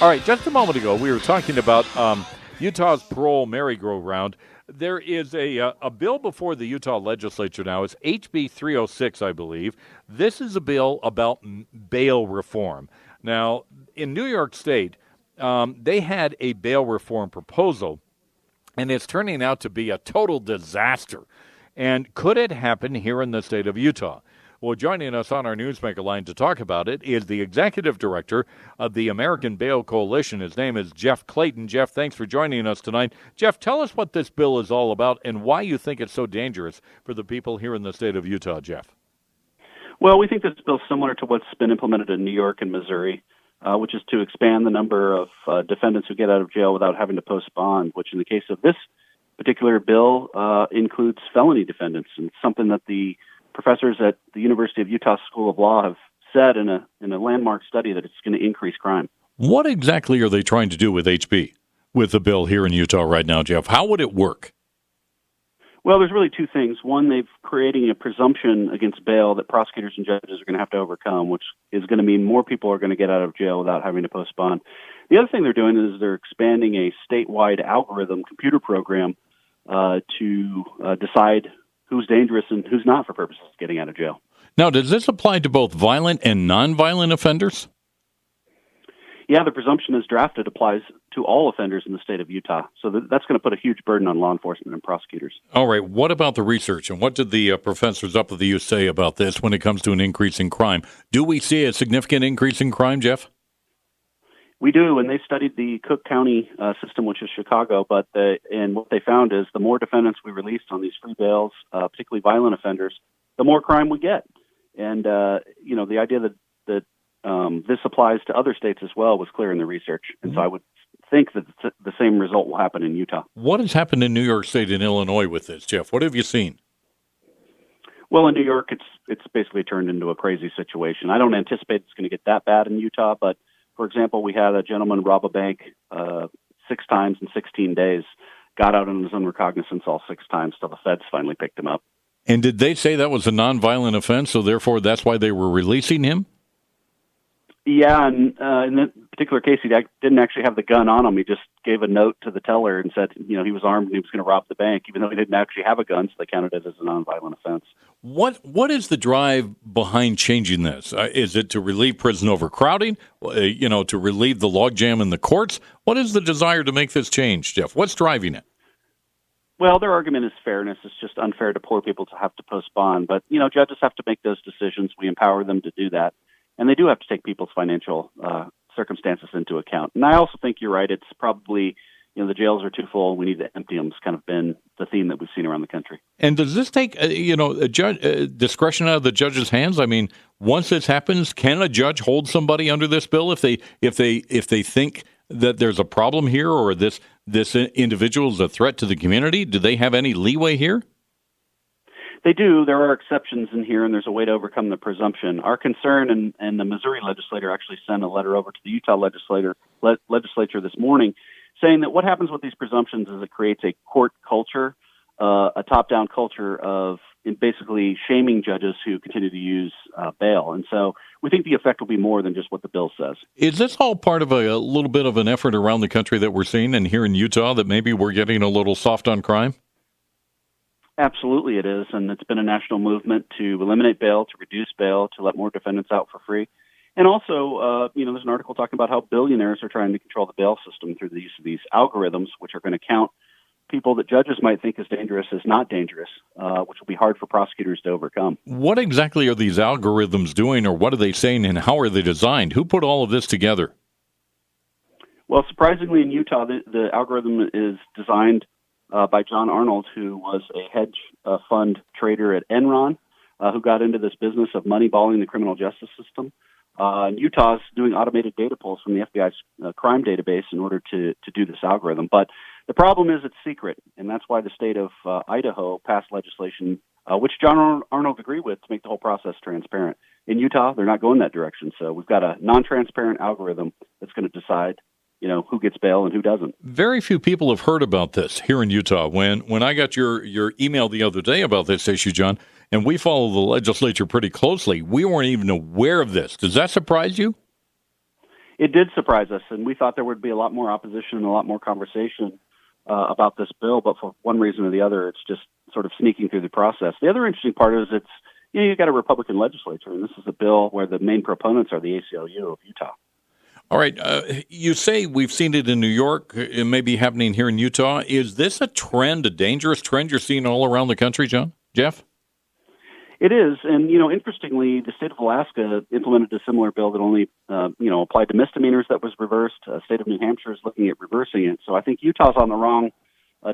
All right, just a moment ago, we were talking about Utah's parole merry-go-round. There is a bill before the Utah legislature now. It's HB 306, I believe. This is a bill about bail reform. Now, in New York State, they had a bail reform proposal, and it's turning out to be a total disaster. And could it happen here in the state of Utah? Well, joining us on our Newsmaker line to talk about it is the executive director of the American Bail Coalition. His name is Jeff Clayton. Jeff, thanks for joining us tonight. Jeff, tell us what this bill is all about and why you think it's so dangerous for the people here in the state of Utah, Jeff. Well, we think this bill is similar to what's been implemented in New York and Missouri, which is to expand the number of defendants who get out of jail without having to post bond, which in the case of this particular bill includes felony defendants, and something that the professors at the University of Utah School of Law have said in a landmark study that it's going to increase crime. What exactly are they trying to do with HB, with the bill here in Utah right now, Jeff? How would it work? Well, there's really two things. One, they've creating a presumption against bail that prosecutors and judges are going to have to overcome, which is going to mean more people are going to get out of jail without having to post bond. The other thing they're doing is they're expanding a statewide algorithm computer program to decide who's dangerous and who's not for purposes of getting out of jail. Now, does this apply to both violent and nonviolent offenders? Yeah, the presumption as drafted applies to all offenders in the state of Utah. So that's going to put a huge burden on law enforcement and prosecutors. All right. What about the research, and what did the professors up at the U say about this when it comes to an increase in crime? Do we see a significant increase in crime, Jeff? We do, and they studied the Cook County system, which is Chicago, and what they found is the more defendants we released on these free bails, particularly violent offenders, the more crime we get. And, the idea that this applies to other states as well was clear in the research. And so I would think that the same result will happen in Utah. What has happened in New York State and Illinois with this, Jeff? What have you seen? Well, in New York, it's basically turned into a crazy situation. I don't anticipate it's going to get that bad in Utah, but for example, we had a gentleman rob a bank 6 times in 16 days, got out on his own recognizance all 6 times till the feds finally picked him up. And did they say that was a nonviolent offense, so therefore that's why they were releasing him? Yeah, and in that particular case, he didn't actually have the gun on him. He just gave a note to the teller and said, he was armed and he was going to rob the bank, even though he didn't actually have a gun, so they counted it as a nonviolent offense. What is the drive behind changing this? Is it to relieve prison overcrowding? To relieve the logjam in the courts? What is the desire to make this change, Jeff? What's driving it? Well, their argument is fairness. It's just unfair to poor people to have to post bond. But, judges have to make those decisions. We empower them to do that. And they do have to take people's financial circumstances into account. And I also think you're right. It's probably, the jails are too full. We need to empty them. It's kind of been the theme that we've seen around the country. And does this take, discretion out of the judge's hands? I mean, once this happens, can a judge hold somebody under this bill if they think that there's a problem here or this individual is a threat to the community? Do they have any leeway here? They do. There are exceptions in here, and there's a way to overcome the presumption. Our concern, and the Missouri legislator actually sent a letter over to the Utah legislature this morning, saying that what happens with these presumptions is it creates a court culture, a top-down culture of basically shaming judges who continue to use bail. And so we think the effect will be more than just what the bill says. Is this all part of a little bit of an effort around the country that we're seeing, and here in Utah, that maybe we're getting a little soft on crime? Absolutely it is, and it's been a national movement to eliminate bail, to reduce bail, to let more defendants out for free. And also, there's an article talking about how billionaires are trying to control the bail system through the use of these algorithms, which are going to count people that judges might think is dangerous as not dangerous, which will be hard for prosecutors to overcome. What exactly are these algorithms doing, or what are they saying, and how are they designed? Who put all of this together? Well, surprisingly, in Utah, the algorithm is designed by John Arnold, who was a hedge fund trader at Enron, who got into this business of moneyballing the criminal justice system. And Utah's doing automated data pulls from the FBI's crime database in order to do this algorithm. But the problem is it's secret, and that's why the state of Idaho passed legislation, which John Arnold agreed with, to make the whole process transparent. In Utah, they're not going that direction. So we've got a non-transparent algorithm that's going to decide who gets bail and who doesn't. Very few people have heard about this here in Utah. When I got your email the other day about this issue, John, and we follow the legislature pretty closely, we weren't even aware of this. Does that surprise you? It did surprise us, and we thought there would be a lot more opposition and a lot more conversation about this bill, but for one reason or the other, it's just sort of sneaking through the process. The other interesting part is you've got a Republican legislature, and this is a bill where the main proponents are the ACLU of Utah. All right. You say we've seen it in New York. It may be happening here in Utah. Is this a trend, a dangerous trend you're seeing all around the country, Jeff? It is, and interestingly, the state of Alaska implemented a similar bill that only, applied to misdemeanors that was reversed. The state of New Hampshire is looking at reversing it. So I think Utah's on the wrong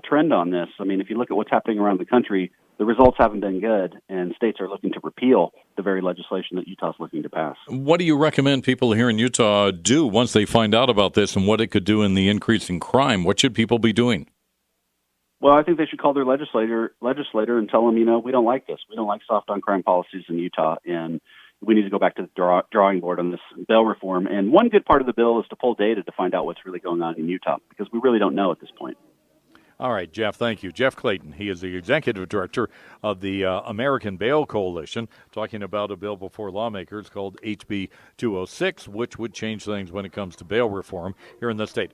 trend on this. I mean, if you look at what's happening around the country, the results haven't been good, and states are looking to repeal the very legislation that Utah's looking to pass. What do you recommend people here in Utah do once they find out about this and what it could do in the increase in crime? What should people be doing? Well, I think they should call their legislator and tell them, we don't like this. We don't like soft on crime policies in Utah, and we need to go back to the drawing board on this bail reform. And one good part of the bill is to pull data to find out what's really going on in Utah, because we really don't know at this point. All right, Jeff, thank you. Jeff Clayton, he is the executive director of the American Bail Coalition, talking about a bill before lawmakers called HB 206, which would change things when it comes to bail reform here in the state.